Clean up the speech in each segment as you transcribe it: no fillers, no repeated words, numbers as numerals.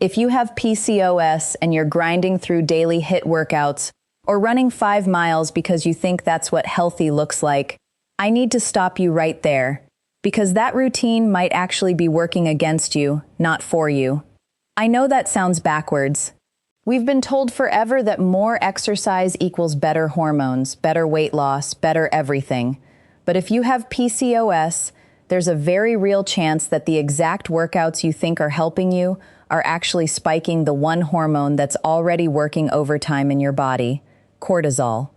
If you have PCOS and you're grinding through daily HIIT workouts or running 5 miles because you think that's what healthy looks like, I need to stop you right there, because that routine might actually be working against you, not for you. I know that sounds backwards. We've been told forever that more exercise equals better hormones, better weight loss, better everything. But if you have PCOS, there's a very real chance that the exact workouts you think are helping you are actually spiking the one hormone that's already working overtime in your body, cortisol.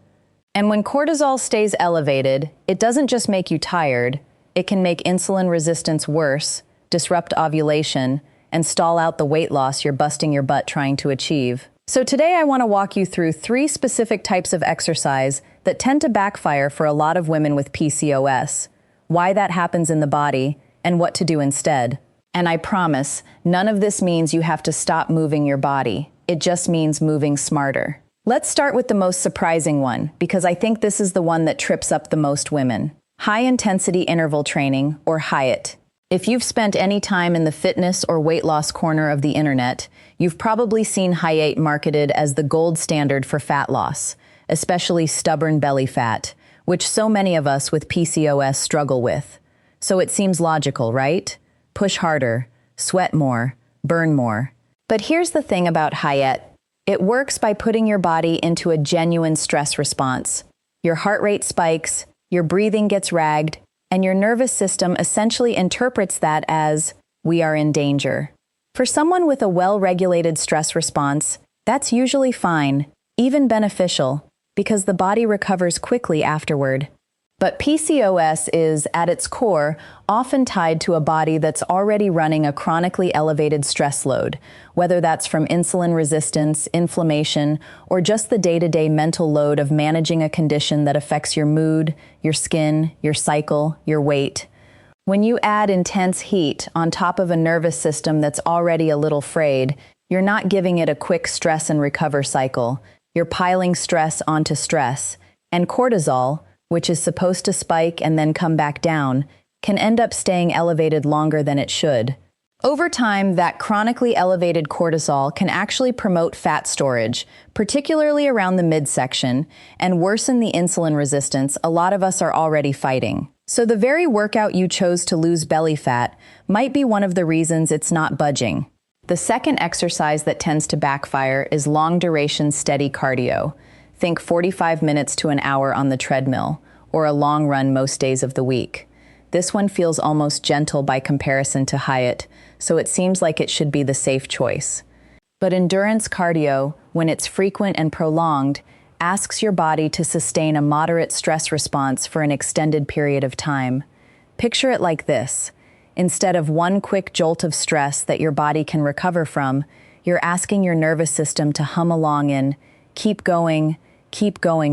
And when cortisol stays elevated, it doesn't just make you tired, it can make insulin resistance worse, disrupt ovulation, and stall out the weight loss you're busting your butt trying to achieve. So today I want to walk you through 3 specific types of exercise that tend to backfire for a lot of women with PCOS, why that happens in the body, and what to do instead. And I promise, none of this means you have to stop moving your body. It just means moving smarter. Let's start with the most surprising one, because I think this is the one that trips up the most women. High-intensity interval training, or HIIT. If you've spent any time in the fitness or weight loss corner of the internet, you've probably seen HIIT marketed as the gold standard for fat loss, especially stubborn belly fat, which so many of us with PCOS struggle with. So it seems logical, right? Push harder, sweat more, burn more. But here's the thing about HIIT. It works by putting your body into a genuine stress response. Your heart rate spikes, your breathing gets ragged, and your nervous system essentially interprets that as, we are in danger. For someone with a well-regulated stress response, that's usually fine, even beneficial, because the body recovers quickly afterward. But PCOS is, at its core, often tied to a body that's already running a chronically elevated stress load, whether that's from insulin resistance, inflammation, or just the day-to-day mental load of managing a condition that affects your mood, your skin, your cycle, your weight. When you add intense heat on top of a nervous system that's already a little frayed, you're not giving it a quick stress and recover cycle. You're piling stress onto stress, and cortisol, which is supposed to spike and then come back down, can end up staying elevated longer than it should. Over time, that chronically elevated cortisol can actually promote fat storage, particularly around the midsection, and worsen the insulin resistance a lot of us are already fighting. So the very workout you chose to lose belly fat might be one of the reasons it's not budging. The second exercise that tends to backfire is long-duration steady cardio. Think 45 minutes to an hour on the treadmill, or a long run most days of the week. This one feels almost gentle by comparison to HIIT, so it seems like it should be the safe choice. But endurance cardio, when it's frequent and prolonged, asks your body to sustain a moderate stress response for an extended period of time. Picture it like this. Instead of one quick jolt of stress that your body can recover from, you're asking your nervous system to hum along in keep going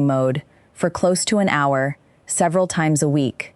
mode for close to an hour, several times a week.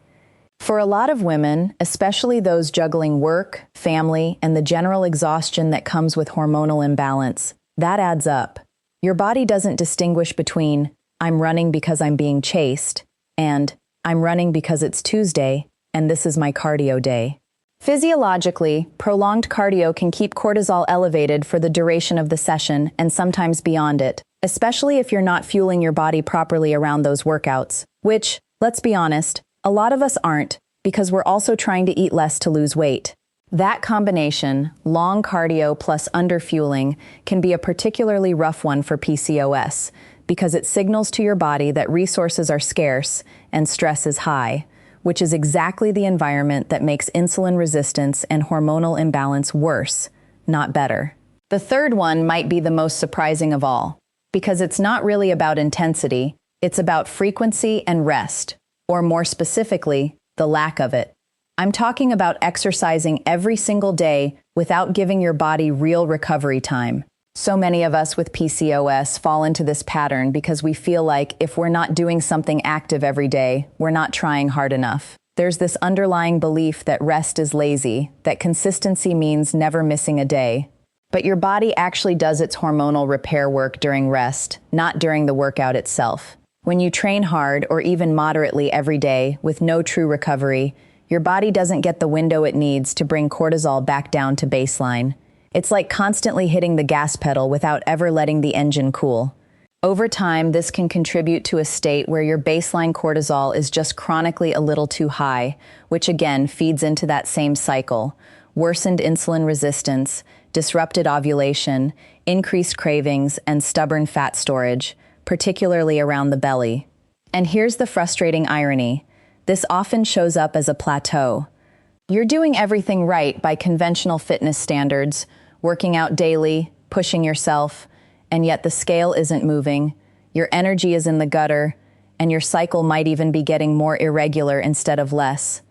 For a lot of women, especially those juggling work, family, and the general exhaustion that comes with hormonal imbalance, that adds up. Your body doesn't distinguish between, I'm running because I'm being chased, and I'm running because it's Tuesday, and this is my cardio day. Physiologically, prolonged cardio can keep cortisol elevated for the duration of the session and sometimes beyond it, especially if you're not fueling your body properly around those workouts, which, let's be honest, a lot of us aren't, because we're also trying to eat less to lose weight. That combination, long cardio plus underfueling, can be a particularly rough one for PCOS, because it signals to your body that resources are scarce and stress is high, which is exactly the environment that makes insulin resistance and hormonal imbalance worse, not better. The third one might be the most surprising of all, because it's not really about intensity, it's about frequency and rest, or more specifically, the lack of it. I'm talking about exercising every single day without giving your body real recovery time. So many of us with PCOS fall into this pattern because we feel like if we're not doing something active every day, we're not trying hard enough. There's this underlying belief that rest is lazy, that consistency means never missing a day. But your body actually does its hormonal repair work during rest, not during the workout itself. When you train hard or even moderately every day with no true recovery, your body doesn't get the window it needs to bring cortisol back down to baseline. It's like constantly hitting the gas pedal without ever letting the engine cool. Over time, this can contribute to a state where your baseline cortisol is just chronically a little too high, which again feeds into that same cycle. Worsened insulin resistance, disrupted ovulation, increased cravings, and stubborn fat storage, particularly around the belly. And here's the frustrating irony. This often shows up as a plateau. You're doing everything right by conventional fitness standards, working out daily, pushing yourself, and yet the scale isn't moving, your energy is in the gutter, and your cycle might even be getting more irregular instead of less.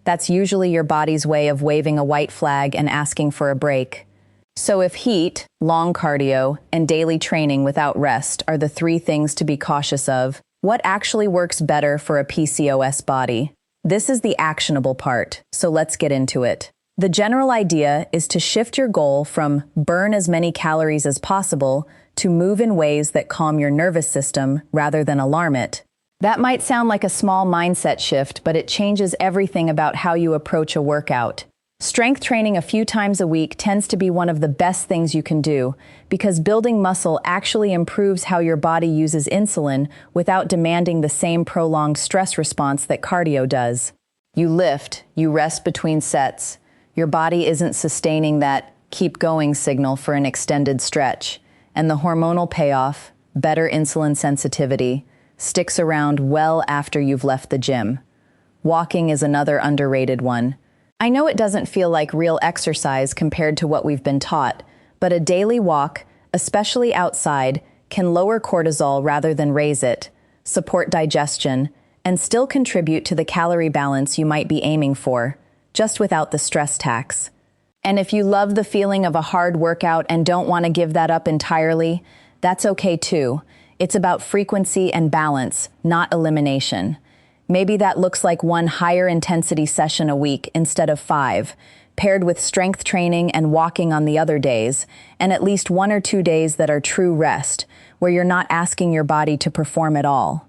That's usually your body's way of waving a white flag and asking for a break. So if HIIT, long cardio, and daily training without rest are the three things to be cautious of, what actually works better for a PCOS body? This is the actionable part, so let's get into it. The general idea is to shift your goal from burn as many calories as possible to move in ways that calm your nervous system rather than alarm it. That might sound like a small mindset shift, but it changes everything about how you approach a workout. Strength training a few times a week tends to be one of the best things you can do because building muscle actually improves how your body uses insulin without demanding the same prolonged stress response that cardio does. You lift, you rest between sets. Your body isn't sustaining that keep going signal for an extended stretch. And the hormonal payoff, better insulin sensitivity, sticks around well after you've left the gym. Walking is another underrated one. I know it doesn't feel like real exercise compared to what we've been taught, but a daily walk, especially outside, can lower cortisol rather than raise it, support digestion, and still contribute to the calorie balance you might be aiming for, just without the stress tax. And if you love the feeling of a hard workout and don't want to give that up entirely, that's okay too. It's about frequency and balance, not elimination. Maybe that looks like one higher intensity session a week instead of 5, paired with strength training and walking on the other days, and at least 1 or 2 days that are true rest, where you're not asking your body to perform at all.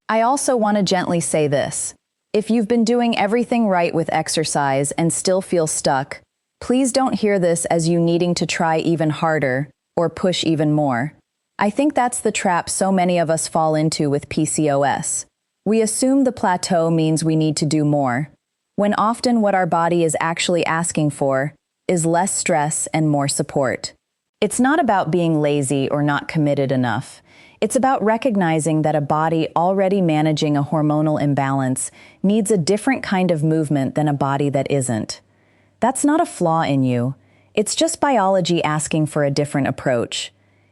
I also want to gently say this. If you've been doing everything right with exercise and still feel stuck, please don't hear this as you needing to try even harder or push even more. I think that's the trap so many of us fall into with PCOS. We assume the plateau means we need to do more, when often what our body is actually asking for is less stress and more support. It's not about being lazy or not committed enough. It's about recognizing that a body already managing a hormonal imbalance needs a different kind of movement than a body that isn't. That's not a flaw in you. It's just biology asking for a different approach.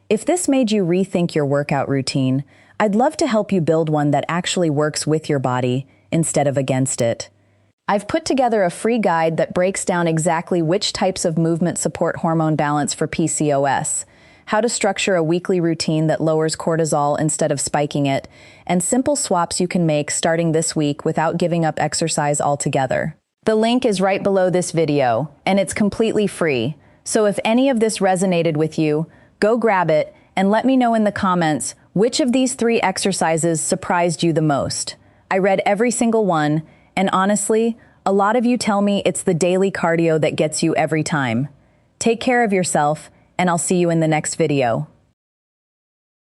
If this made you rethink your workout routine, I'd love to help you build one that actually works with your body instead of against it. I've put together a free guide that breaks down exactly which types of movement support hormone balance for PCOS, how to structure a weekly routine that lowers cortisol instead of spiking it, and simple swaps you can make starting this week without giving up exercise altogether. The link is right below this video, and it's completely free. So if any of this resonated with you, go grab it and let me know in the comments which of these 3 exercises surprised you the most. I read every single one, and honestly, a lot of you tell me it's the daily cardio that gets you every time. Take care of yourself, and I'll see you in the next video.